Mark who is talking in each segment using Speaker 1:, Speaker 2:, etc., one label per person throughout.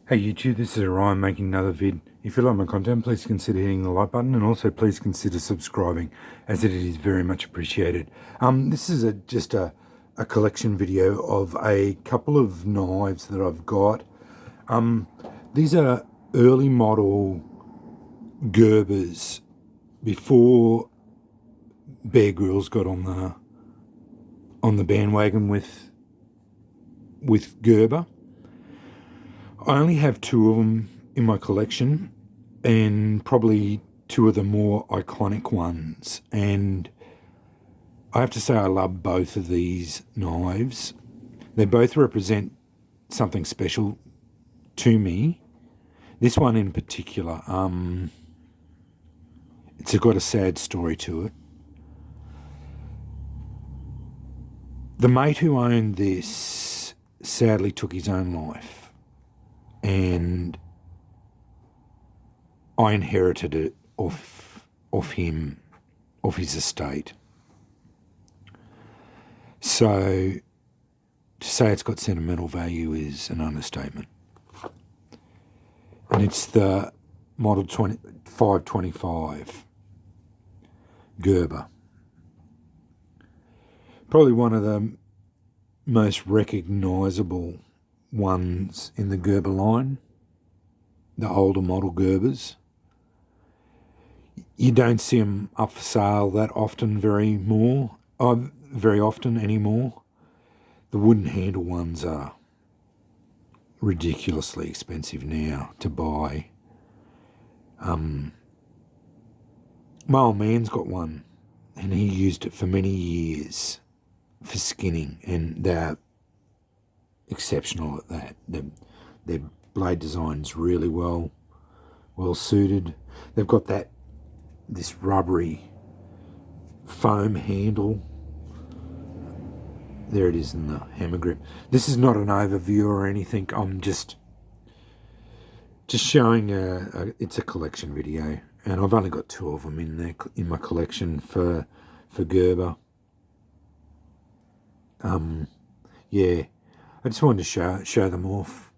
Speaker 1: Hey YouTube, this is Orion making another vid. If you like my content, please consider hitting the like button and also please consider subscribing, as it is very much appreciated. This is just a collection video of a couple of knives that I've got. These are early model Gerbers before Bear Grylls got on the bandwagon with Gerber. I only have two of them in my collection, and probably two of the more iconic ones. And I have to say I love both of these knives. They both represent something special to me. This one in particular, it's got a sad story to it. The mate who owned this sadly took his own life, and I inherited it off him, off his estate. So to say it's got sentimental value is an understatement. And it's the model 525 Gerber. Probably one of the most recognisable ones in the Gerber line, the older model Gerbers. You don't see them up for sale that often very often anymore. The wooden handle ones are ridiculously expensive now to buy. My old man's got one, and he used it for many years for skinning, and they're exceptional at that. Their blade design's really well suited. They've got this rubbery foam handle. There it is in the hammer grip. This is not an overview or anything. I'm just showing it's a collection video, and I've only got two of them in my collection for Gerber. Yeah, I just wanted to show them off.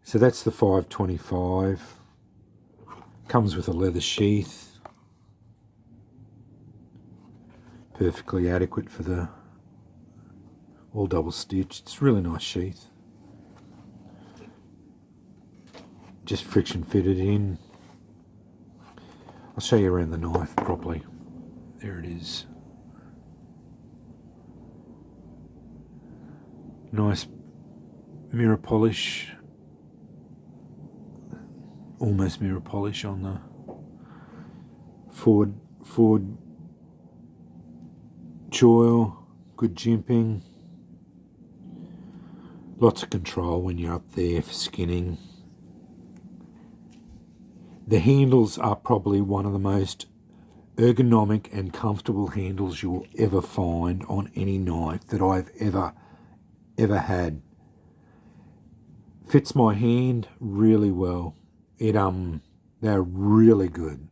Speaker 1: So that's the 525. Comes with a leather sheath, perfectly adequate for the all double stitched. It's a really nice sheath. Just friction fitted in. I'll show you around the knife properly. There it is. Nice mirror polish, almost mirror polish on the forward choil, good jimping. Lots of control when you're up there for skinning. The handles are probably one of the most ergonomic and comfortable handles you'll ever find on any knife that I've ever had. Fits my hand really well. They're really good,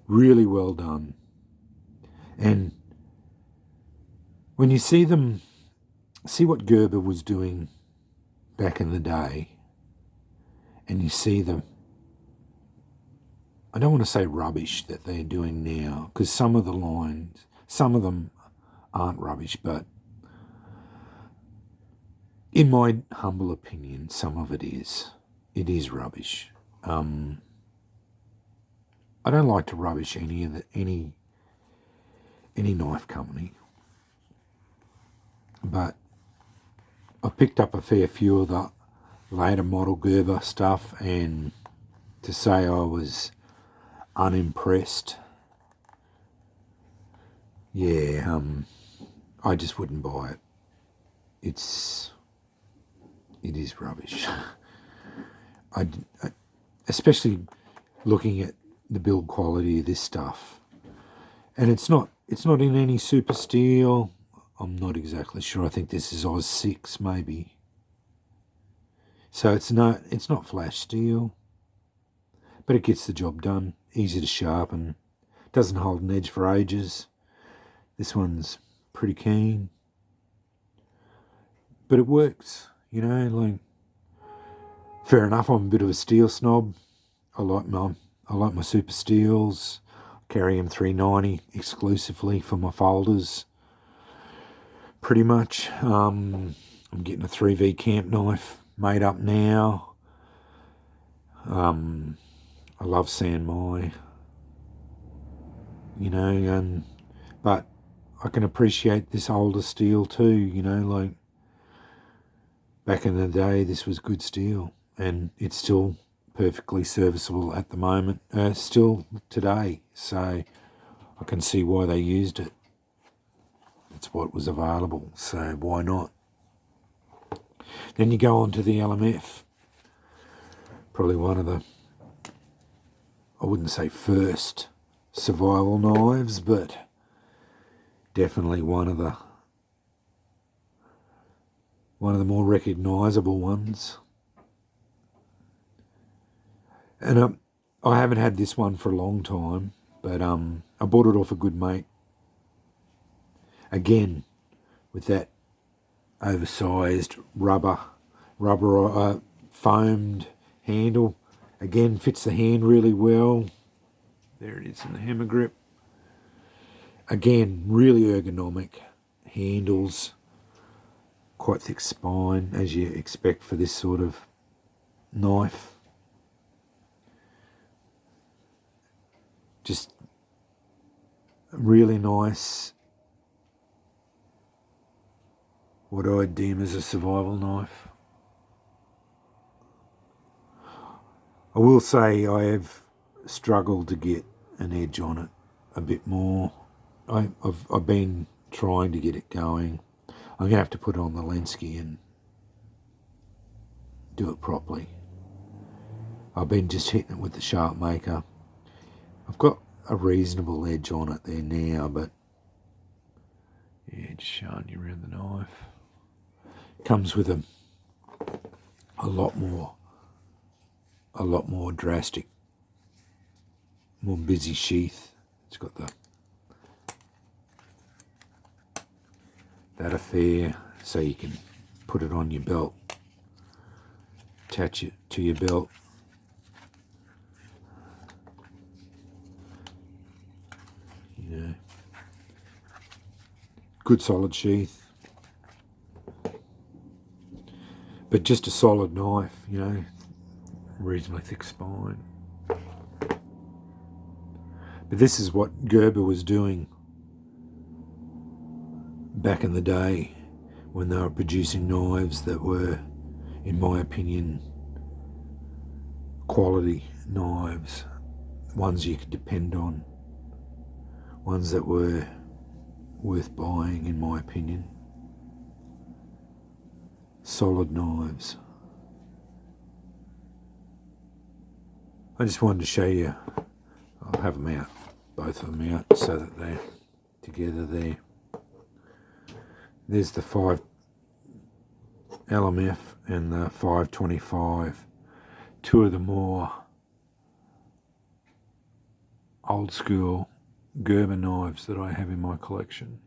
Speaker 1: really well done. And when you see what Gerber was doing back in the day, and you see them, I don't want to say rubbish that they're doing now, because some of them aren't rubbish, but in my humble opinion, some of it is. It is rubbish. I don't like to rubbish any knife company, but I picked up a fair few of the later model Gerber stuff, and to say I was unimpressed, yeah, I just wouldn't buy it. It is rubbish. I especially looking at the build quality of this stuff, and it's not in any super steel. I'm not exactly sure. I think this is Oz 6 maybe. So it's not flash steel, but it gets the job done. Easy to sharpen. Doesn't hold an edge for ages. This one's pretty keen, but it works. Like Fair enough, I'm a bit of a steel snob. I like my super steels. Carry M390 exclusively for my folders. Pretty much. I'm getting a 3V camp knife made up now. I love Sanmai, but I can appreciate this older steel too, like back in the day this was good steel and it's still perfectly serviceable at the moment, still today, so I can see why they used it. It's what was available, so why not? Then you go on to the LMF, probably one of the, I wouldn't say first survival knives, but definitely one of the more recognisable ones. And I haven't had this one for a long time, but I bought it off a good mate. Again, with that oversized rubber foamed handle. Again, fits the hand really well. There it is in the hammer grip. Again, really ergonomic handles. Quite thick spine, as you expect for this sort of knife. Just really nice, what I deem as a survival knife. I will say I have struggled to get an edge on it a bit more. I've been trying to get it going. I'm going to have to put it on the Lenski and do it properly. I've been just hitting it with the sharp maker. I've got a reasonable edge on it there now, but yeah, just showing you around the knife. Comes with a lot more drastic, more busy sheath. It's got that affair, so you can put it on your belt, attach it to your belt. Good solid sheath, but just a solid knife, reasonably thick spine. But this is what Gerber was doing back in the day when they were producing knives that were, in my opinion, quality knives, ones you could depend on, ones that were worth buying, in my opinion. Solid knives. I just wanted to show you. I'll have them out, both of them out, so that they're together there. There's the 5 LMF and the 525, two of the more old school Gerber knives that I have in my collection.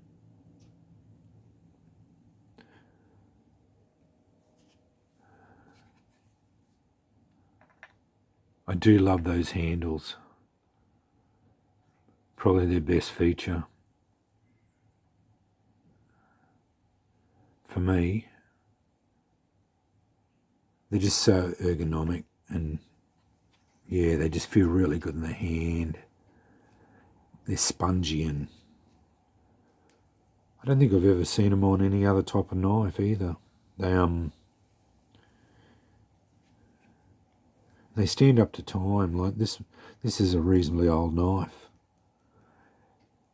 Speaker 1: I do love those handles. Probably their best feature. For me, they're just so ergonomic, and yeah, they just feel really good in the hand. They're spongy, and I don't think I've ever seen them on any other type of knife either. They stand up to time. Like this is a reasonably old knife,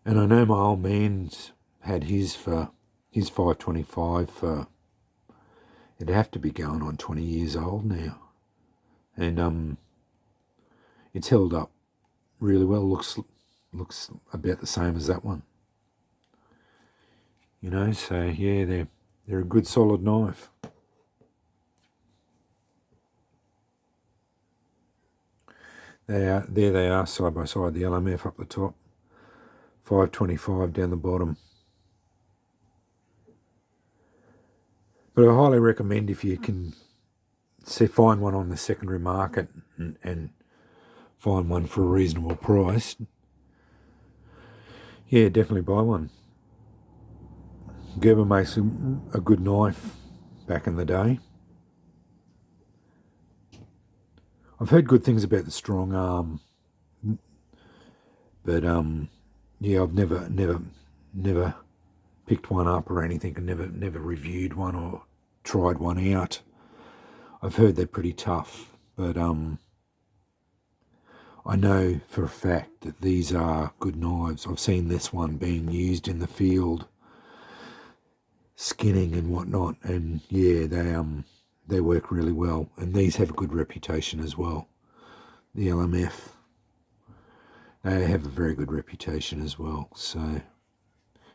Speaker 1: and I know my old man's had his 525 for, it'd have to be going on 20 years old now, and it's held up really well. Looks about the same as that one. So yeah, they're a good solid knife. There they are, side by side, the LMF up the top, 525 down the bottom. But I highly recommend, if you can find one on the secondary market and find one for a reasonable price, yeah, definitely buy one. Gerber makes a good knife back in the day. I've heard good things about the strong arm, but yeah, I've never picked one up or anything, and never reviewed one or tried one out. I've heard they're pretty tough, but I know for a fact that these are good knives. I've seen this one being used in the field, skinning and whatnot, and yeah, they work really well. And these have a good reputation as well. The LMF, they have a very good reputation as well. So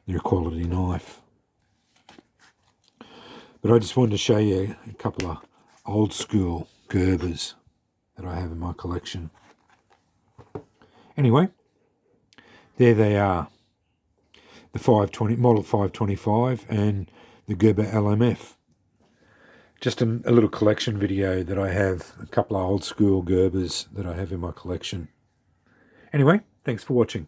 Speaker 1: they're a quality knife. But I just wanted to show you a couple of old school Gerbers that I have in my collection. Anyway, there they are. The 520 model 525 and the Gerber LMF. Just a little collection video that I have, a couple of old school Gerbers that I have in my collection. Anyway, thanks for watching.